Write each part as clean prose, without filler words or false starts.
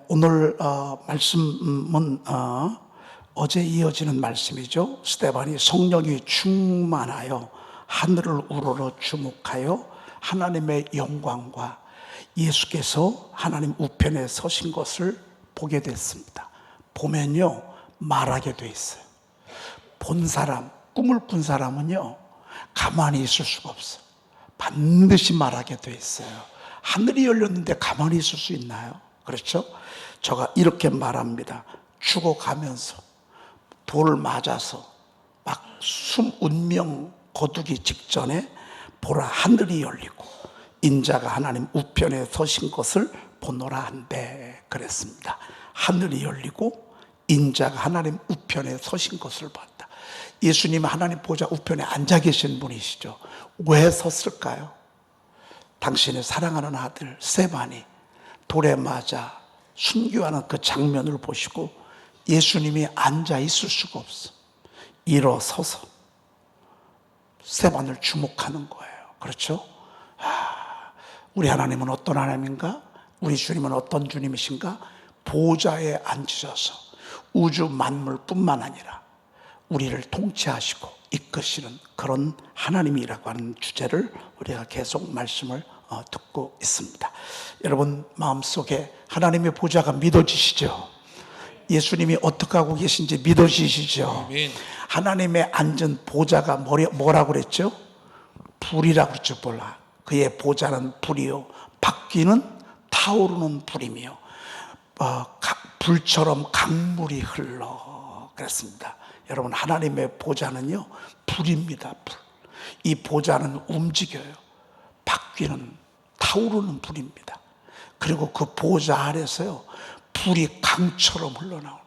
오늘 말씀은 어제 이어지는 말씀이죠. 스데반이 성령이 충만하여 하늘을 우러러 주목하여 하나님의 영광과 예수께서 하나님 우편에 서신 것을 보게 됐습니다. 보면요, 말하게 돼 있어요. 본 사람, 꿈을 꾼 사람은요, 가만히 있을 수가 없어요. 반드시 말하게 돼 있어요. 하늘이 열렸는데 가만히 있을 수 있나요? 그렇죠? 저가 이렇게 말합니다. 죽어가면서 돌을 맞아서 막 운명 거두기 직전에 보라, 하늘이 열리고 인자가 하나님 우편에 서신 것을 보노라 한데, 그랬습니다. 하늘이 열리고 인자가 하나님 우편에 서신 것을 봤다. 예수님은 하나님 보좌 우편에 앉아 계신 분이시죠. 왜 섰을까요? 당신의 사랑하는 아들 스데반이 돌에 맞아 순교하는 그 장면을 보시고 예수님이 앉아 있을 수가 없어. 일어서서 스데반을 주목하는 거예요. 그렇죠? 우리 하나님은 어떤 하나님인가? 우리 주님은 어떤 주님이신가? 보좌에 앉으셔서 우주 만물뿐만 아니라 우리를 통치하시고 이끄시는 그런 하나님이라고 하는 주제를 우리가 계속 말씀을 듣고 있습니다. 여러분 마음속에 하나님의 보좌가 믿어지시죠? 예수님이 어떻게 하고 계신지 믿어지시죠? 하나님의 앉은 보좌가 뭐라고 그랬죠? 불이라고 그랬죠. 볼라. 그의 보좌는 불이요 바퀴는 타오르는 불이며 불처럼 강물이 흘러, 그랬습니다. 여러분 하나님의 보좌는요 불입니다. 불. 이 보좌는 움직여요. 바퀴는 타오르는 불입니다. 그리고 그 보좌 아래서요 불이 강처럼 흘러나오는.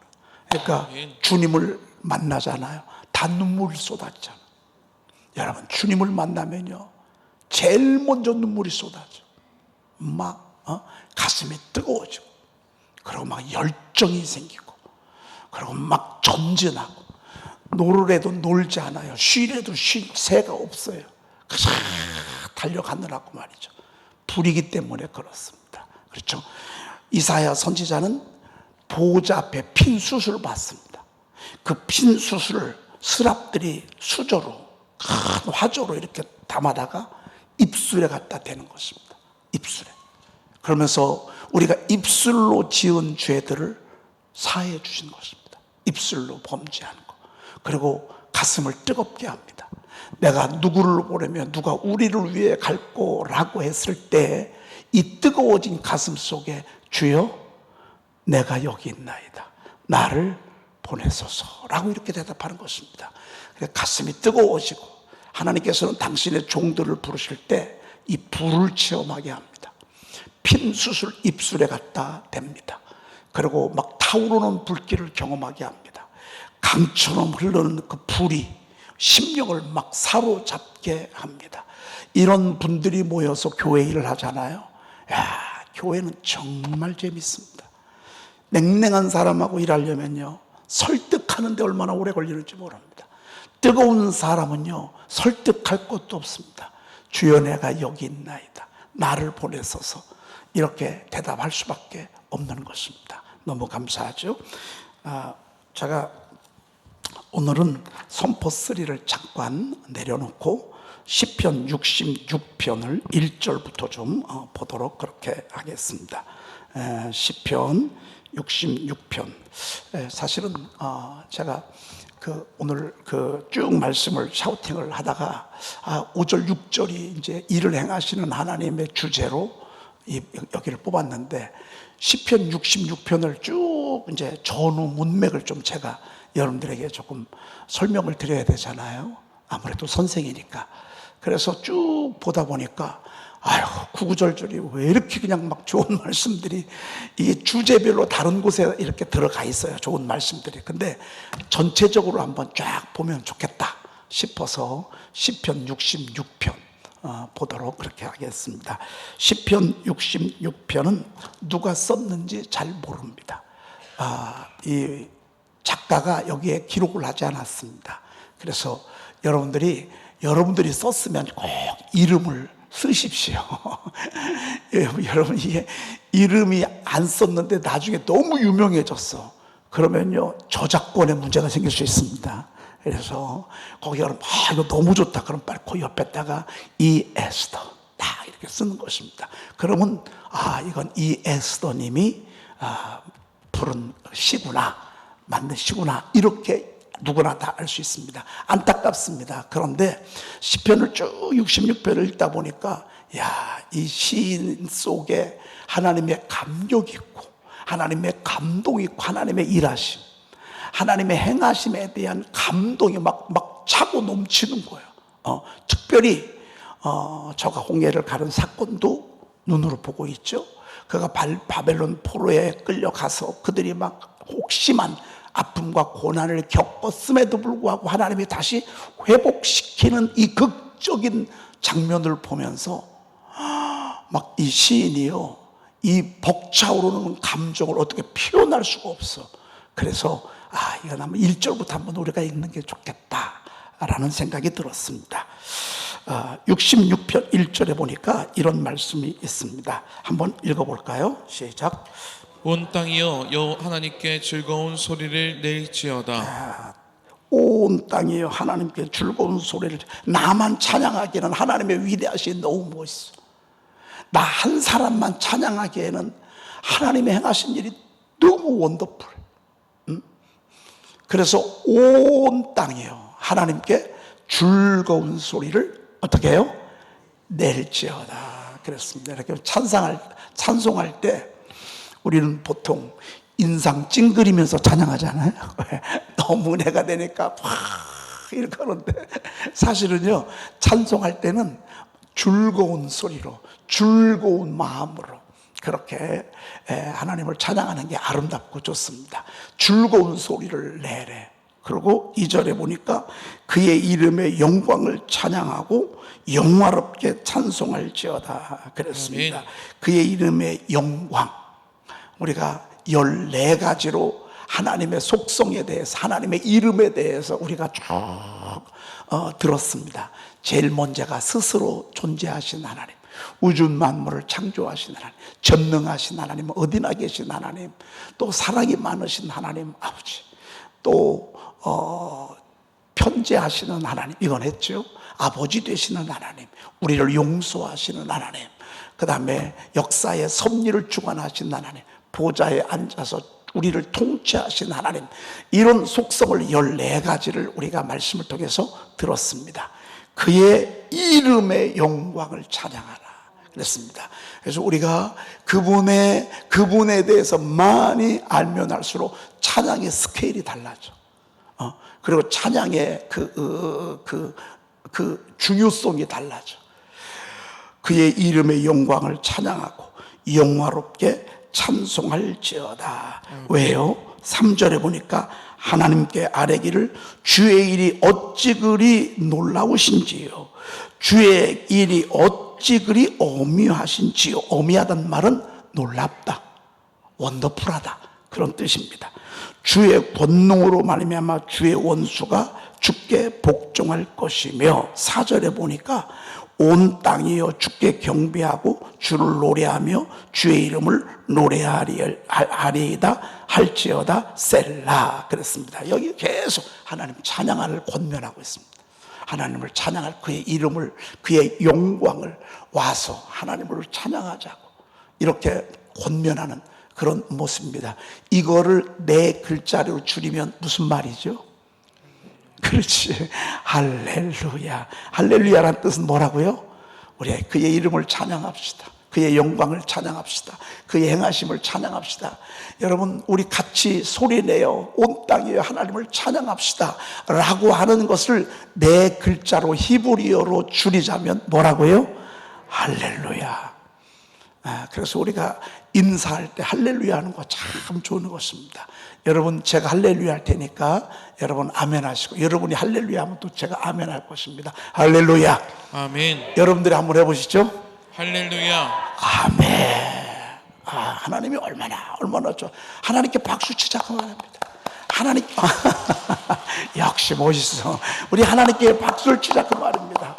그러니까 주님을 만나잖아요. 다 눈물이 쏟아지잖아요. 여러분 주님을 만나면요 제일 먼저 눈물이 쏟아져. 막 가슴이 뜨거워지고, 그리고 막 열정이 생기고, 그리고 막 전진하고, 놀으래도 놀지 않아요. 쉬래도 쉴 새가 없어요. 그냥 달려가느라고 말이죠. 불이기 때문에 그렇습니다. 그렇죠? 이사야 선지자는 보좌 앞에 핀 숯을 봤습니다. 그 핀 숯을 스랍들이 수저로, 큰 화조로 이렇게 담아다가 입술에 갖다 대는 것입니다. 입술에. 그러면서 우리가 입술로 지은 죄들을 사해 주신 것입니다. 입술로 범죄한 거. 그리고 가슴을 뜨겁게 합니다. 내가 누구를 보려면 누가 우리를 위해 갈 거라고 했을 때 이 뜨거워진 가슴 속에 주여 내가 여기 있나이다, 나를 보내소서라고 이렇게 대답하는 것입니다. 가슴이 뜨거워지고 하나님께서는 당신의 종들을 부르실 때 이 불을 체험하게 합니다. 핀 숯을 입술에 갖다 댑니다. 그리고 막 타오르는 불길을 경험하게 합니다. 강처럼 흐르는 그 불이 심령을 막 사로잡게 합니다. 이런 분들이 모여서 교회 일을 하잖아요. 야, 교회는 정말 재밌습니다. 냉랭한 사람하고 일하려면요 설득하는데 얼마나 오래 걸리는지 모릅니다. 뜨거운 사람은요 설득할 것도 없습니다. 주여 내가 여기 있나이다, 나를 보내소서, 이렇게 대답할 수밖에 없는 것입니다. 너무 감사하죠. 제가 오늘은 선포 3를 잠깐 내려놓고 시편 66편을 1절부터 좀 보도록 그렇게 하겠습니다. 시편 66편. 사실은 제가 오늘 쭉 말씀을 샤우팅을 하다가 5절 6절이 이제 일을 행하시는 하나님의 주제로 여기를 뽑았는데, 시편 66편을 쭉 이제 전후 문맥을 좀 제가 여러분들에게 조금 설명을 드려야 되잖아요. 아무래도 선생이니까. 그래서 쭉 보다 보니까 구구절절이 왜 이렇게 그냥 막 좋은 말씀들이 이게 주제별로 다른 곳에 이렇게 들어가 있어요. 좋은 말씀들이. 근데 전체적으로 한번 쫙 보면 좋겠다 싶어서 시편 66편 보도록 그렇게 하겠습니다. 시편 66편은 누가 썼는지 잘 모릅니다. 이 작가가 여기에 기록을 하지 않았습니다. 그래서 여러분들이 썼으면 꼭 이름을 쓰십시오. 여러분 이게 이름이 안 썼는데 나중에 너무 유명해졌어. 그러면요, 저작권의 문제가 생길 수 있습니다. 그래서 거기가 이거 너무 좋다. 그럼 빨리 그 옆에다가 이 에스더 딱 이렇게 쓰는 것입니다. 그러면 이건 이 에스더님이 부른 시구나, 만든 시구나, 이렇게 누구나 다 알 수 있습니다. 안타깝습니다. 그런데 시편을 쭉 66편을 읽다 보니까 이 시인 속에 하나님의 감격이 있고 하나님의 감동이 있고 하나님의 일하심, 하나님의 행하심에 대한 감동이 막 차고 넘치는 거예요. 특별히 저가 홍해를 가른 사건도 눈으로 보고 있죠. 그가 바벨론 포로에 끌려가서 그들이 막 혹심한 아픔과 고난을 겪었음에도 불구하고 하나님이 다시 회복시키는 이 극적인 장면을 보면서 막 이 시인이요, 이 벅차오르는 감정을 어떻게 표현할 수가 없어. 그래서 이건 한번 1절부터 한번 우리가 읽는 게 좋겠다라는 생각이 들었습니다. 66편 1절에 보니까 이런 말씀이 있습니다. 한번 읽어볼까요? 시작. 온 땅이여 여호와 하나님께 즐거운 소리를 낼지어다. 온 땅이여 하나님께 즐거운 소리를. 나만 찬양하기에는 하나님의 위대하심이 너무 멋있어. 나 한 사람만 찬양하기에는 하나님의 행하신 일이 너무 원더풀. 그래서 온 땅이여 하나님께 즐거운 소리를 어떻게 해요? 낼지어다 그랬습니다. 이렇게 찬송할 때 우리는 보통 인상 찡그리면서 찬양하잖아요. 너무 은혜가 되니까 이렇게 하는데, 사실은요, 찬송할 때는 즐거운 소리로, 즐거운 마음으로 그렇게 하나님을 찬양하는 게 아름답고 좋습니다. 즐거운 소리를 내래. 그리고 2절에 보니까 그의 이름의 영광을 찬양하고 영화롭게 찬송할지어다 그랬습니다. 그의 이름의 영광, 우리가 14가지로 하나님의 속성에 대해서, 하나님의 이름에 대해서 우리가 쭉 들었습니다. 제일 먼저가 스스로 존재하신 하나님, 우주 만물을 창조하신 하나님, 전능하신 하나님, 어디나 계신 하나님, 또 사랑이 많으신 하나님 아버지, 또 편재하시는 하나님, 이건 했죠. 아버지 되시는 하나님, 우리를 용서하시는 하나님, 그 다음에 역사의 섭리를 주관하신 하나님, 보좌에 앉아서 우리를 통치하신 하나님, 이런 속성을 14가지를 우리가 말씀을 통해서 들었습니다. 그의 이름의 영광을 찬양하라 그랬습니다. 그래서 우리가 그분에 대해서 많이 알면 알수록 찬양의 스케일이 달라져. 그리고 찬양의 그 중요성이 달라져. 그의 이름의 영광을 찬양하고 영화롭게 찬송할지어다. 왜요? 3절에 보니까 하나님께 아뢰기를 주의 일이 어찌 그리 놀라우신지요, 주의 일이 어찌 그리 어미하신지요. 어미하다는 말은 놀랍다, 원더풀하다, 그런 뜻입니다. 주의 권능으로 말미암아 주의 원수가 주께 복종할 것이며, 4절에 보니까 온 땅이여 주께 경배하고 주를 노래하며 주의 이름을 노래하리이다 할지어다 셀라 그랬습니다. 여기 계속 하나님 찬양을 권면하고 있습니다. 하나님을 찬양할 그의 이름을, 그의 영광을 와서 하나님을 찬양하자고 이렇게 권면하는 그런 모습입니다. 이거를 네 글자로 줄이면 무슨 말이죠? 그렇지, 할렐루야. 할렐루야라는 뜻은 뭐라고요? 우리 그의 이름을 찬양합시다. 그의 영광을 찬양합시다. 그의 행하심을 찬양합시다. 여러분, 우리 같이 소리내어 온 땅에 하나님을 찬양합시다 라고 하는 것을 네 글자로 히브리어로 줄이자면 뭐라고요? 할렐루야. 그래서 우리가 인사할 때 할렐루야 하는 거 참 좋은 것입니다. 여러분, 제가 할렐루야 할 테니까 여러분 아멘 하시고, 여러분이 할렐루야 하면 또 제가 아멘 할 것입니다. 할렐루야. 아멘. 여러분들이 한번 해보시죠. 할렐루야. 아멘. 하나님이 얼마나 좋아. 하나님께 박수 치자고 말합니다. 하나님, 역시 멋있어. 우리 하나님께 박수를 치자고 말입니다.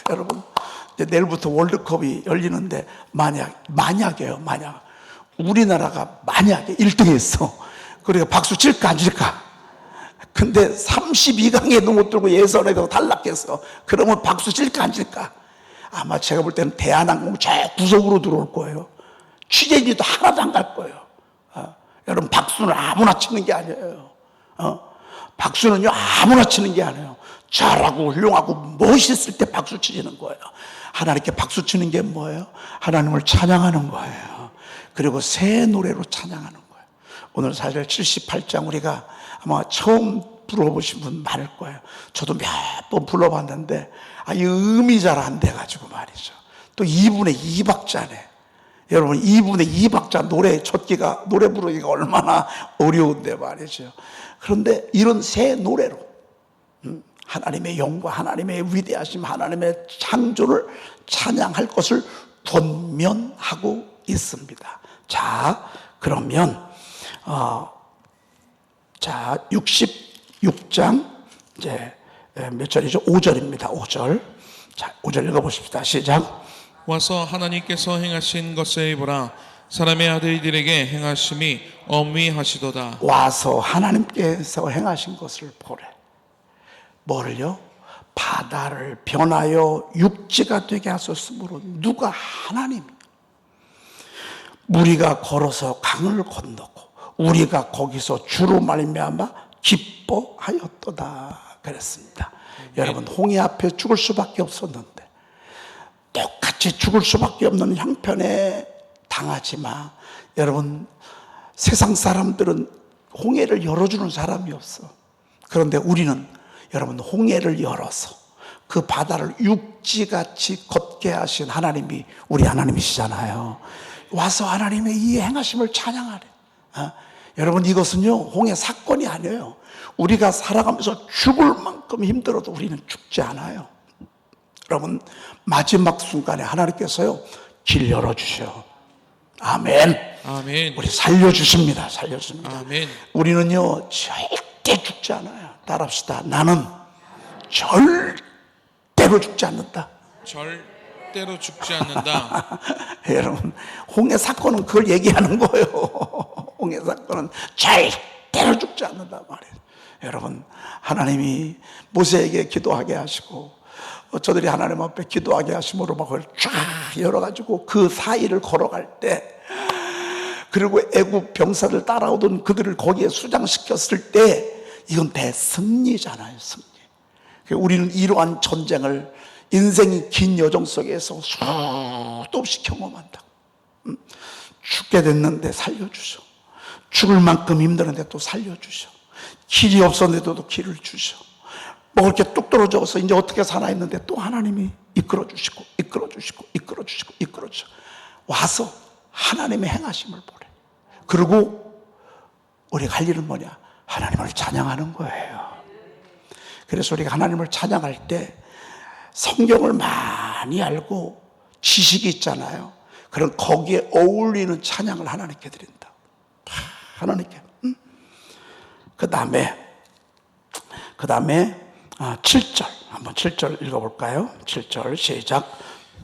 여러분, 이제 내일부터 월드컵이 열리는데 만약이에요. 만약 우리나라가 만약에 1등했어. 그러니까 박수 칠까 안 칠까? 근데 32강에도 못 들고 예선에도 탈락했어. 그러면 박수 칠까 안 칠까? 아마 제가 볼 때는 대한항공 저 구석으로 들어올 거예요. 취재진도 하나도 안 갈 거예요. 여러분, 박수는 아무나 치는 게 아니에요. 박수는요, 아무나 치는 게 아니에요. 잘하고 훌륭하고 멋있을 때 박수 치시는 거예요. 하나님께 박수 치는 게 뭐예요? 하나님을 찬양하는 거예요. 그리고 새 노래로 찬양하는 거예요. 오늘 사실 78장 우리가 아마 처음 불러보신 분 많을 거예요. 저도 몇 번 불러봤는데 이 음이 잘 안 돼가지고 말이죠. 또 2분의 2박자네. 여러분, 2분의 2박자 노래 쳤기가, 노래 부르기가 얼마나 어려운데 말이죠. 그런데 이런 새 노래로 하나님의 영광, 하나님의 위대하심, 하나님의 창조를 찬양할 것을 권면하고 있습니다. 자, 그러면 66장 이제 몇 절이죠? 5절입니다. 5절. 자, 5절 읽어보십시다. 시작. 와서 하나님께서 행하신 것을 보라. 사람의 아들들에게 행하심이 엄위하시도다. 와서 하나님께서 행하신 것을 보래. 뭐를요? 바다를 변하여 육지가 되게 하셨으므로 누가 하나님이, 우리가 걸어서 강을 건너고 우리가 거기서 주로 말미암아 기뻐하였도다 그랬습니다. 여러분, 홍해 앞에 죽을 수밖에 없었는데 똑같이 죽을 수밖에 없는 형편에 당하지 마. 여러분, 세상 사람들은 홍해를 열어주는 사람이 없어. 그런데 우리는 여러분, 홍해를 열어서 그 바다를 육지같이 걷게 하신 하나님이 우리 하나님이시잖아요. 와서 하나님의 이 행하심을 찬양하래. 여러분, 이것은요, 홍해 사건이 아니에요. 우리가 살아가면서 죽을 만큼 힘들어도 우리는 죽지 않아요. 여러분, 마지막 순간에 하나님께서요, 길 열어주셔. 아멘. 아멘. 우리 살려주십니다. 살려줍니다. 아멘. 우리는요, 절대 죽지 않아요. 따라합시다. 나는 절대로 죽지 않는다. 절대로 죽지 않는다. 여러분, 홍해 사건은 그걸 얘기하는 거예요. 홍해 사건은 절대로 죽지 않는다 말이에요. 여러분, 하나님이 모세에게 기도하게 하시고 저들이 하나님 앞에 기도하게 하심으로 막 그걸 쫙 열어가지고 그 사이를 걸어갈 때, 그리고 애국 병사들 따라오던 그들을 거기에 수장시켰을 때, 이건 대승리잖아요. 승리. 우리는 이러한 전쟁을 인생이 긴 여정 속에서 수도 없이 경험한다. 죽게 됐는데 살려주셔. 죽을 만큼 힘드는데 또 살려주셔. 길이 없었는데도 또 길을 주셔. 먹을 게 뚝 떨어져서 이제 어떻게 사나 했는데 또 하나님이 이끌어주시고 이끌어주시고 이끌어주시고 이끌어주시고 와서 하나님의 행하심을 보래. 그리고 우리가 할 일은 뭐냐? 하나님을 찬양하는 거예요. 그래서 우리가 하나님을 찬양할 때 성경을 많이 알고 지식이 있잖아요. 그럼 거기에 어울리는 찬양을 하나님께 드린다. 하나님께. 그 다음에 7절 한번 7절 읽어볼까요? 7절 시작.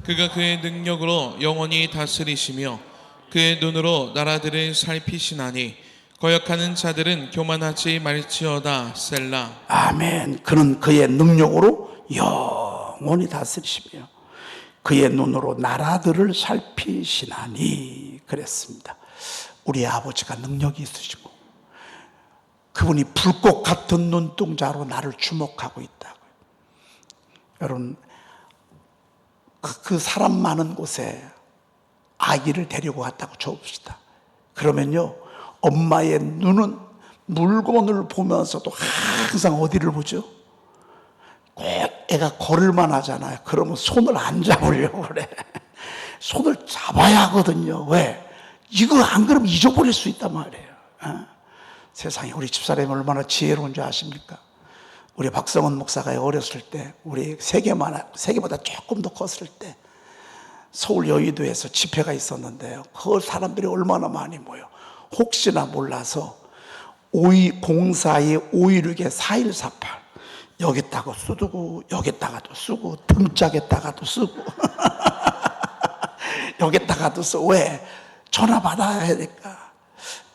그가 그의 능력으로 영원히 다스리시며 그의 눈으로 나라들을 살피시나니 거역하는 자들은 교만하지 말지어다. 셀라. 아멘. 그는 그의 능력으로 영원히 다스리시며 그의 눈으로 나라들을 살피시나니 그랬습니다. 우리 아버지가 능력이 있으시고 그분이 불꽃 같은 눈동자로 나를 주목하고 있다고요. 여러분, 그 사람 많은 곳에 아기를 데리고 갔다고 쳐봅시다. 그러면요, 엄마의 눈은 물건을 보면서도 항상 어디를 보죠? 꼭 애가 걸을만 하잖아요. 그러면 손을 안 잡으려고 그래. 손을 잡아야 하거든요. 왜? 이거 안 그러면 잊어버릴 수 있단 말이에요. 세상에 우리 집사람이 얼마나 지혜로운 줄 아십니까? 우리 박성원 목사가 어렸을 때, 우리 세계보다 조금 더 컸을 때 서울 여의도에서 집회가 있었는데요. 그 사람들이 얼마나 많이 모여. 혹시나 몰라서 0204에 516에 4148 여기다가 쓰고 여기다가도 쓰고 등짝에다가도 쓰고 여기다가도 쓰고. 왜? 전화 받아야 되니까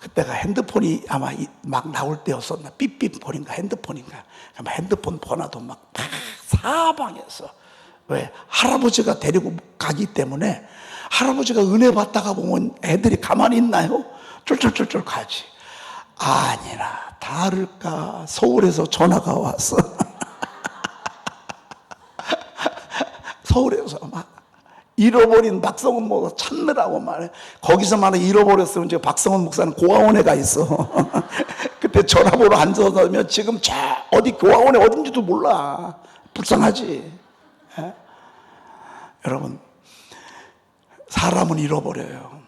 그때가 핸드폰이 아마 막 나올 때였었나, 삐삐폰인가 핸드폰인가. 핸드폰 번호도 막 다 사방에서. 왜? 할아버지가 데리고 가기 때문에 할아버지가 은혜 받다가 보면 애들이 가만히 있나요? 쫄쫄쫄쫄 가지. 아니나 다를까 서울에서 전화가 왔어. 서울에서 막 잃어버린 박성훈 목사 찾느라고 말해. 거기서 만약 잃어버렸으면 이제 박성훈 목사는 고아원에 가 있어. 그때 전화번호 안 써놓으면 지금 어디 고아원에 어딘지도 몰라. 불쌍하지. 예? 여러분, 사람은 잃어버려요.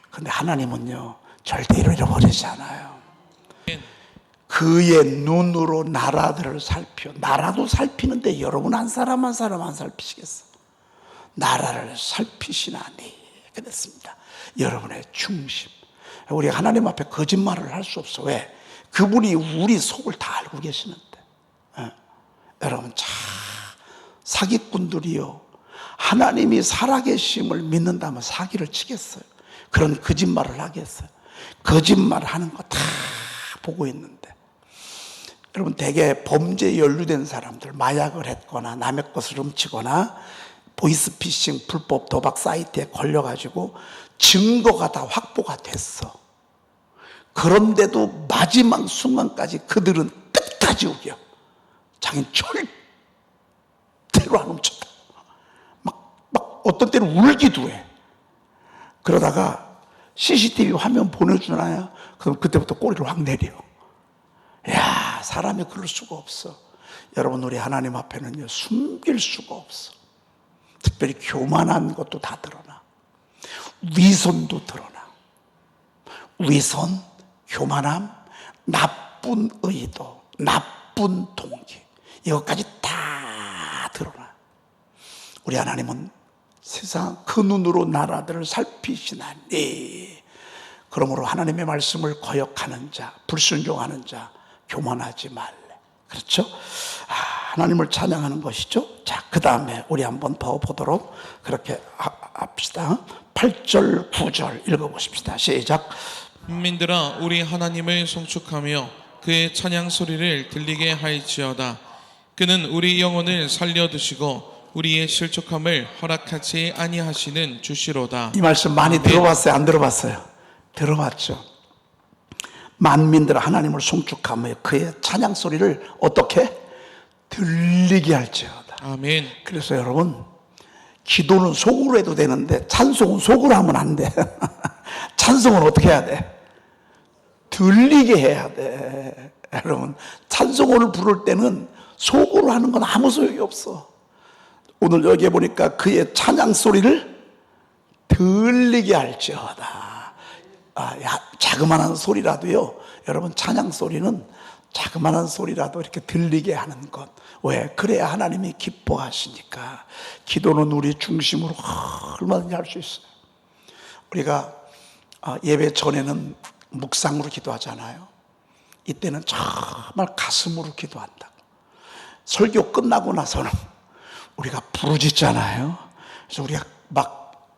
근데 하나님은요 절대 잃어버리지 않아요. 그의 눈으로 나라들을 살펴. 나라도 살피는데 여러분 한 사람 한 사람 안 살피시겠어? 나라를 살피시나니. 그랬습니다. 여러분의 중심. 우리 하나님 앞에 거짓말을 할 수 없어. 왜? 그분이 우리 속을 다 알고 계시는데. 여러분, 사기꾼들이요, 하나님이 살아계심을 믿는다면 사기를 치겠어요? 그런 거짓말을 하겠어요? 거짓말 하는 거 다 보고 있는데. 여러분, 대개 범죄에 연루된 사람들, 마약을 했거나 남의 것을 훔치거나 보이스피싱 불법 도박 사이트에 걸려가지고 증거가 다 확보가 됐어. 그런데도 마지막 순간까지 그들은 끝까지 우겨. 자기는 절대로 안 훔쳤다. 막 어떤 때는 울기도 해. 그러다가 CCTV 화면 보내주나요? 그럼 그때부터 꼬리를 확 내려. 야, 사람이 그럴 수가 없어. 여러분, 우리 하나님 앞에는요 숨길 수가 없어. 특별히 교만한 것도 다 드러나. 위선도 드러나. 위선, 교만함, 나쁜 의도, 나쁜 동기, 이것까지 다 드러나. 우리 하나님은 세상 그 눈으로 나라들을 살피시나니. 그러므로 하나님의 말씀을 거역하는 자, 불순종하는 자, 교만하지 말래. 그렇죠? 하나님을 찬양하는 것이죠. 자, 그 다음에 우리 한번 더 보도록 그렇게 합시다. 8절, 9절 읽어보십시다. 시작. 민들아, 우리 하나님을 송축하며 그의 찬양 소리를 들리게 할지어다. 그는 우리 영혼을 살려두시고 우리의 실족함을 허락하지 아니하시는 주시로다. 이 말씀 많이 들어봤어요? 안 들어봤어요? 들어봤죠. 만민들아 하나님을 송축하며 그의 찬양 소리를 어떻게? 들리게 할지어다. 아멘. 그래서 여러분, 기도는 속으로 해도 되는데 찬송은 속으로 하면 안 돼. 찬송은 어떻게 해야 돼? 들리게 해야 돼. 여러분, 찬송을 부를 때는 속으로 하는 건 아무 소용이 없어. 오늘 여기에 보니까 그의 찬양 소리를 들리게 할지어다. 자그마한 소리라도요, 여러분, 찬양 소리는 자그마한 소리라도 이렇게 들리게 하는 것. 왜? 그래야 하나님이 기뻐하시니까. 기도는 우리 중심으로 얼마든지 할 수 있어요. 우리가 예배 전에는 묵상으로 기도하잖아요. 이때는 정말 가슴으로 기도한다고. 설교 끝나고 나서는 우리가 부르짖잖아요. 그래서 우리가 막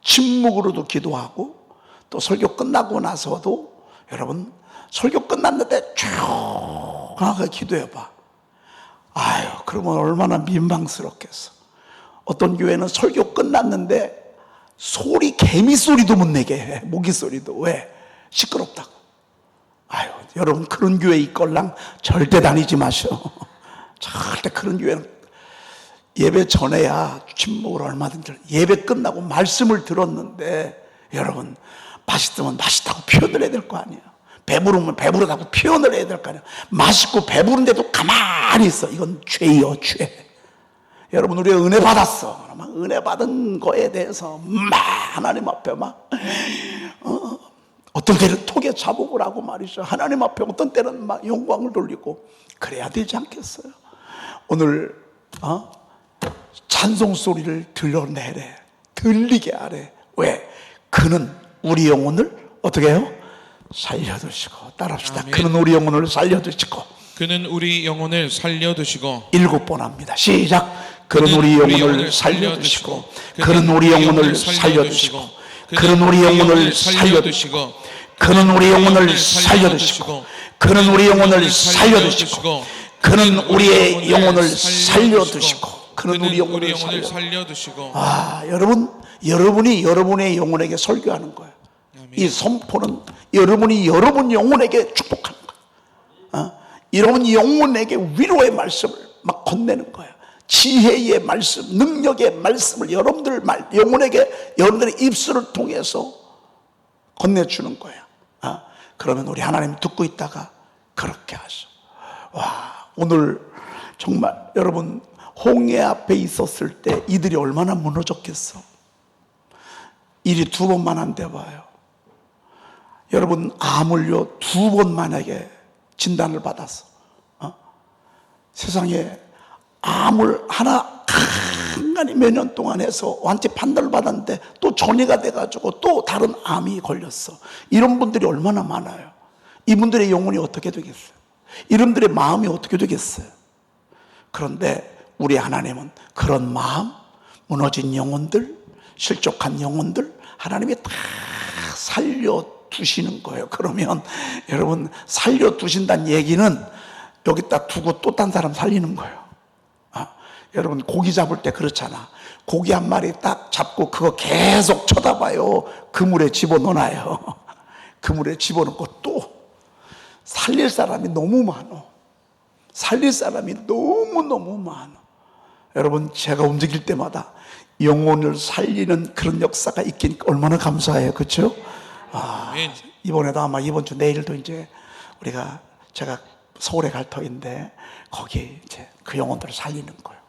침묵으로도 기도하고, 또 설교 끝나고 나서도 여러분, 설교 끝났는데 조용하게 기도해봐. 아유, 그러면 얼마나 민망스럽겠어. 어떤 교회는 설교 끝났는데 개미 소리도 못 내게 해. 모기 소리도. 왜? 시끄럽다고. 아유, 여러분, 그런 교회 있걸랑 절대 다니지 마셔. 절대 그런 교회는 예배 전에야 침묵을 얼마든지. 예배 끝나고 말씀을 들었는데 여러분, 맛있으면 맛있다고 표현을 해야 될 거 아니에요. 배부르면 배부르다고 표현을 해야 될 거 아니에요. 맛있고 배부른데도 가만히 있어. 이건 죄요, 죄. 여러분, 우리가 은혜 받았어. 그러면 은혜 받은 거에 대해서 막 하나님 앞에 막 어떤 때는 톡에 자복을 하고 말이죠. 하나님 앞에 어떤 때는 막 영광을 돌리고 그래야 되지 않겠어요? 오늘 찬송 소리를 들려내래. 들리게 하래. 왜? 그는 우리 영혼을 어떻게 해요? 살려두시고. 따라합시다. 아멘. 그는 우리 영혼을 살려두시고. 그는 우리 영혼을 살려두시고. 7번 합니다. 시작. 그는 우리 영혼을 살려두시고. 그는 우리 영혼을 살려두시고. 그는 우리 영혼을 살려두시고 그는 우리 영혼을 살려두시고 그는 우리 영혼을 살려두시고 그는 우리의 영혼을 살려두시고 그는 우리 영혼을 살려두시고. 여러분이 여러분의 영혼에게 설교하는 거예요. 이 선포는 여러분이 여러분 영혼에게 축복하는 거예요. 여러분 영혼에게 위로의 말씀을 막 건네는 거예요. 지혜의 말씀, 능력의 말씀을 여러분들 영혼에게 여러분들의 입술을 통해서 건네주는 거예요. 그러면 우리 하나님 듣고 있다가 그렇게 하셔. 오늘 정말 여러분 홍해 앞에 있었을 때 이들이 얼마나 무너졌겠어. 일이 2번만 안 돼봐요. 여러분 암을요 2번 만약에 진단을 받았어. 세상에 암을 하나 간간히 몇 년 동안 해서 완전히 판단을 받았는데 또 전이가 돼가지고 또 다른 암이 걸렸어. 이런 분들이 얼마나 많아요. 이분들의 영혼이 어떻게 되겠어요? 이분들의 마음이 어떻게 되겠어요? 그런데 우리 하나님은 그런 마음, 무너진 영혼들, 실족한 영혼들 하나님이 다 살려두시는 거예요. 그러면 여러분 살려두신다는 얘기는 여기다 두고 또 딴 사람 살리는 거예요. 여러분 고기 잡을 때 그렇잖아. 고기 한 마리 딱 잡고 그거 계속 쳐다봐요. 그물에 집어넣어놔요. 그물에 집어넣고 또 살릴 사람이 너무 많아. 살릴 사람이 너무너무 많아. 여러분 제가 움직일 때마다 영혼을 살리는 그런 역사가 있긴 얼마나 감사해요. 그렇죠? 이번에도 아마 이번 주 내일도 이제 제가 서울에 갈 터인데 거기 이제 그 영혼들을 살리는 거예요.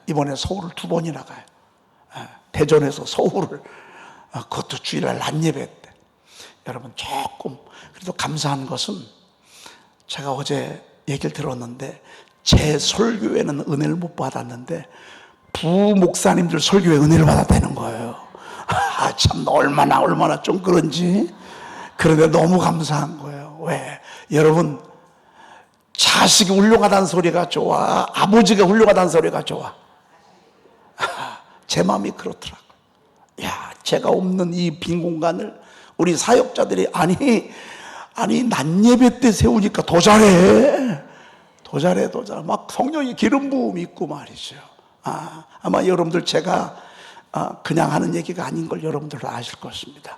이번에 서울을 2번이나 가요. 대전에서 서울을 그것도 주일날 낮 예배 때. 여러분 조금 그래도 감사한 것은 제가 어제 얘기를 들었는데 제 설교에는 은혜를 못 받았는데 부목사님들 설교에 은혜를 받았다는 거예요. 참 얼마나 좀 그런지. 그런데 너무 감사한 거예요. 왜? 여러분 자식이 훌륭하다는 소리가 좋아? 아버지가 훌륭하다는 소리가 좋아? 제 마음이 그렇더라고요. 제가 없는 이 빈 공간을 우리 사역자들이 아니 낮 예배 때 세우니까 더 잘해. 막 성령의 기름 부음이 있고 말이죠. 아마 여러분들 제가 그냥 하는 얘기가 아닌 걸 여러분들도 아실 것입니다.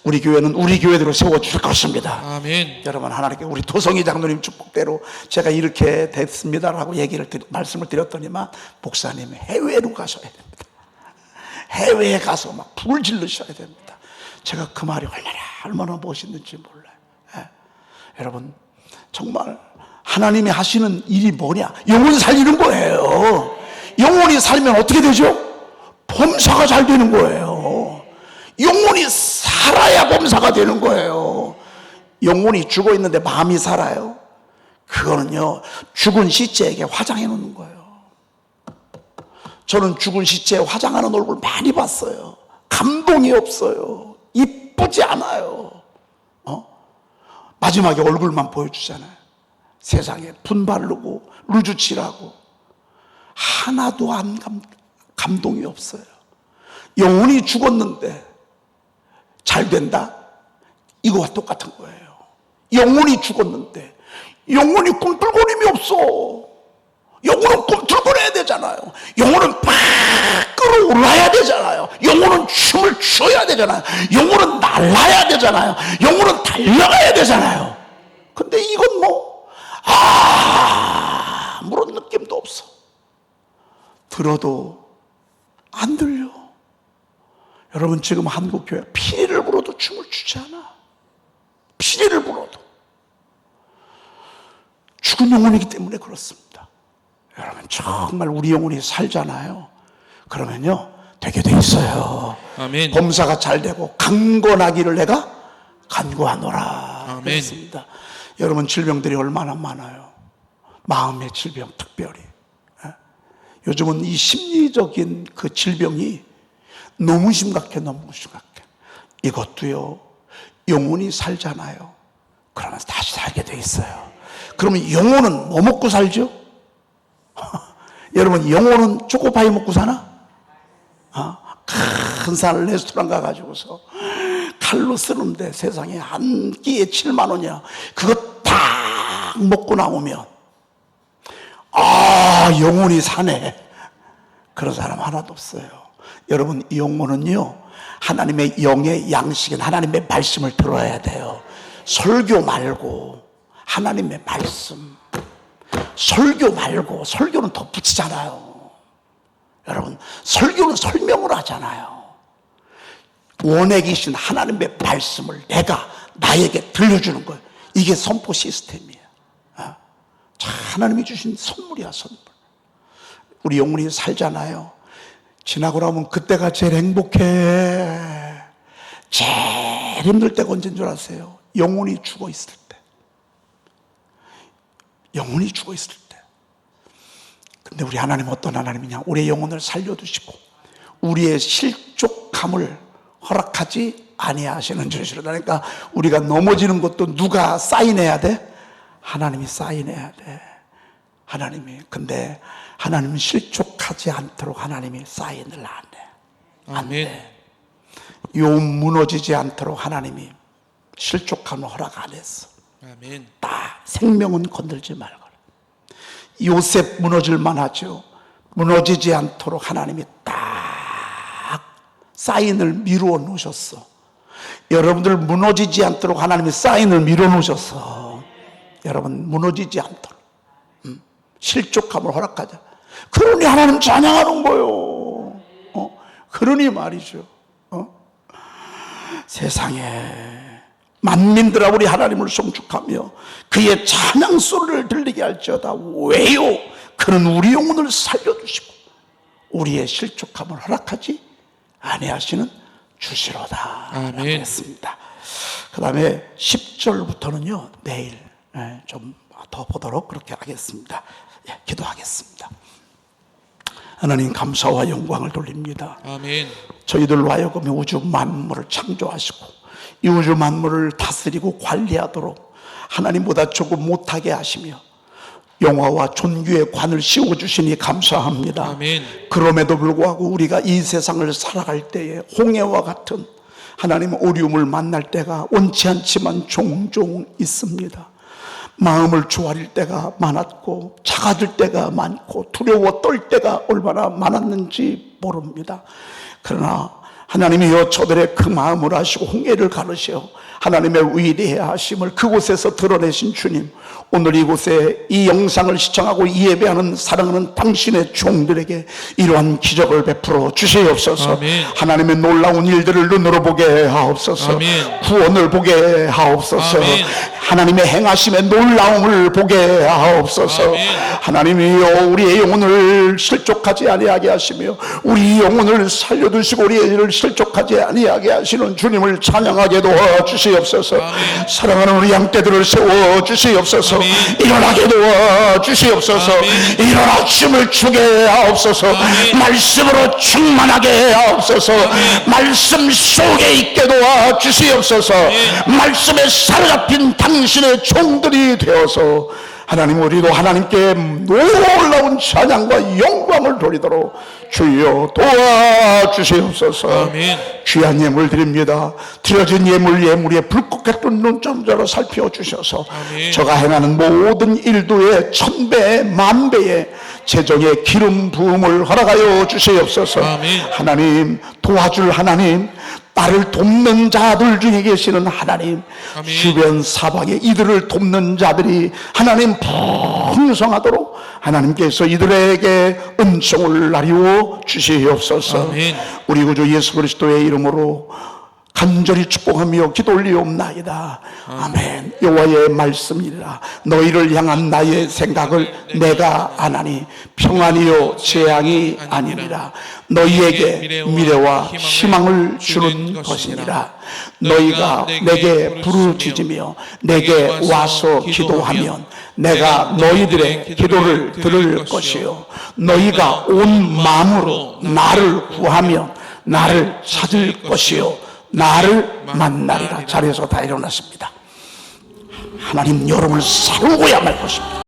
우리 교회는 우리 교회대로 세워줄 것입니다. 아멘. 여러분 하나님께 우리 도성희 장로님 축복대로 제가 이렇게 됐습니다라고 말씀을 드렸더니만 목사님 해외로 가셔야 됩니다. 해외에 가서 막 불을 질르셔야 됩니다. 제가 그 말이 얼마나 멋있는지 몰라요. 여러분 정말 하나님이 하시는 일이 뭐냐? 영혼 살리는 거예요. 영혼이 살면 어떻게 되죠? 범사가 잘 되는 거예요. 영혼이 살아야 범사가 되는 거예요. 영혼이 죽어 있는데 마음이 살아요? 그거는요 죽은 시체에게 화장해 놓는 거예요. 저는 죽은 시체에 화장하는 얼굴 많이 봤어요. 감동이 없어요. 이쁘지 않아요. 마지막에 얼굴만 보여주잖아요. 세상에 분 바르고 루즈 칠하고 하나도 감동이 없어요. 영혼이 죽었는데 잘 된다? 이거와 똑같은 거예요. 영혼이 죽었는데 영혼이 꿈틀거림이 없어. 영혼은 꿈틀거려야 되잖아요. 영혼은 팍 끌어올라야 되잖아요. 영혼은 춤을 춰야 되잖아요. 영혼은 날아야 되잖아요. 영혼은 달려가야 되잖아요. 근데 이건 아무런 느낌도 없어. 들어도 안 들려. 여러분 지금 한국교회 피리를 불어도 춤을 추지 않아. 피리를 불어도. 죽은 영혼이기 때문에 그렇습니다. 여러분 정말 우리 영혼이 살잖아요. 그러면요 되게 돼 있어요. 아멘. 범사가 잘 되고 강건하기를 내가 간구하노라. 아멘. 그렇습니다. 여러분 질병들이 얼마나 많아요. 마음의 질병 특별히. 요즘은 이 심리적인 그 질병이 너무 심각해. 이것도요 영혼이 살잖아요. 그러면서 다시 살게 돼 있어요. 그러면 영혼은 뭐 먹고 살죠? 여러분 영혼은 초코파이 먹고 사나? 큰 산 레스토랑 가가지고서 칼로 쓰는데 세상에 한 끼에 7만 원이야. 그거 딱 먹고 나오면 영혼이 사네. 그런 사람 하나도 없어요. 여러분, 이 영혼은요, 하나님의 영의 양식인 하나님의 말씀을 들어야 돼요. 설교 말고 하나님의 말씀. 설교 말고, 설교는 덧붙이잖아요. 여러분, 설교는 설명을 하잖아요. 원액이신 하나님의 말씀을 내가 나에게 들려주는 거예요. 이게 선포 시스템이에요. 하나님이 주신 선물이야, 선물. 우리 영혼이 살잖아요. 지나고 나면 그때가 제일 행복해. 제일 힘들 때가 언제인 줄 아세요? 영혼이 죽어 있을 때. 영혼이 죽어 있을 때. 근데 우리 하나님은 어떤 하나님이냐? 우리의 영혼을 살려두시고 우리의 실족함을 허락하지 아니하시는 줄이시라. 그러니까 우리가 넘어지는 것도 누가 사인해야 돼? 하나님이 사인해야 돼. 하나님이. 근데 하나님은 실족하지 않도록 하나님이 사인을 안 해. 안 돼. 요 무너지지 않도록 하나님이 실족함을 허락 안 했어. 아멘. 딱 생명은 건들지 말고. 요셉 무너질만 하죠. 무너지지 않도록 하나님이 딱 사인을 미루어 놓으셨어. 여러분들 무너지지 않도록 하나님이 사인을 미루어 놓으셨어. 여러분 무너지지 않도록 실족함을 허락하자. 그러니 하나님 찬양하는 거요. 그러니 말이죠. 세상에 만민들아 우리 하나님을 송축하며 그의 찬양 소리를 들리게 할지어다. 왜요? 그는 우리 영혼을 살려주시고 우리의 실족함을 허락하지 아니하시는 주시로다. 아멘. 했습니다. 그 다음에 10절부터는요 내일 좀 더 보도록 그렇게 하겠습니다. 기도하겠습니다. 하나님 감사와 영광을 돌립니다. 아멘. 저희들로 하여금 우주 만물을 창조하시고 이 우주 만물을 다스리고 관리하도록 하나님보다 조금 못하게 하시며 영화와 존귀의 관을 씌워주시니 감사합니다. 아멘. 그럼에도 불구하고 우리가 이 세상을 살아갈 때에 홍해와 같은 하나님 어려움을 만날 때가 원치 않지만 종종 있습니다. 마음을 조아릴 때가 많았고 작아질 때가 많고 두려워 떨 때가 얼마나 많았는지 모릅니다. 그러나 하나님이여 저들의 그 마음을 아시고 홍해를 가르시어 하나님의 위대하심을 그곳에서 드러내신 주님, 오늘 이곳에 이 영상을 시청하고 이 예배하는 사랑하는 당신의 종들에게 이러한 기적을 베풀어 주시옵소서. 아멘. 하나님의 놀라운 일들을 눈으로 보게 하옵소서. 아멘. 구원을 보게 하옵소서. 아멘. 하나님의 행하심의 놀라움을 보게 하옵소서. 아멘. 하나님이여 우리의 영혼을 실족하지 아니하게 하시며 우리 영혼을 살려두시고 우리의 일을 실족하지 아니하게 하시는 주님을 찬양하게 도와주시옵소서. 아멘. 사랑하는 우리 양떼들을 세워주시옵소서. 아멘. 일어나게 도와주시옵소서. 아멘. 일어나 춤을 추게 하옵소서. 아멘. 말씀으로 충만하게 하옵소서. 아멘. 말씀 속에 있게 도와주시옵소서. 아멘. 말씀에 사로잡힌 당신의 종들이 되어서 하나님 우리도 하나님께 놀라운 찬양과 영광을 돌리도록 주여 도와주시옵소서. 아멘. 귀한 예물 드립니다. 드려진 예물에 불꽃 같은 눈점자로 살펴주셔서 아멘. 저가 행하는 모든 일도의 1000배 만배의 재정의 기름 부음을 허락하여 주시옵소서. 아멘. 하나님 도와줄 하나님, 나를 돕는 자들 중에 계시는 하나님, 아멘. 주변 사방에 이들을 돕는 자들이 하나님 풍성하도록 하나님께서 이들에게 은총을 나리워 주시옵소서. 아멘. 우리 구주 예수 그리스도의 이름으로 간절히 축복하며 기도 올리옵나이다. 아멘. 여호와의 말씀이라. 너희를 향한 나의 생각을 내가 아나니 평안이요 재앙이 아니니라. 너희에게 미래와 희망을 주는 것이니라. 너희가 내게 부르짖으며 내게 와서 기도하면 내가 너희들의 기도를 들을 것이요 너희가 온 마음으로 나를 구하면 나를 찾을 것이요 나를 만나리라. 자리에서 다 일어났습니다. 하나님 여러분을 세우고야 말 것입니다.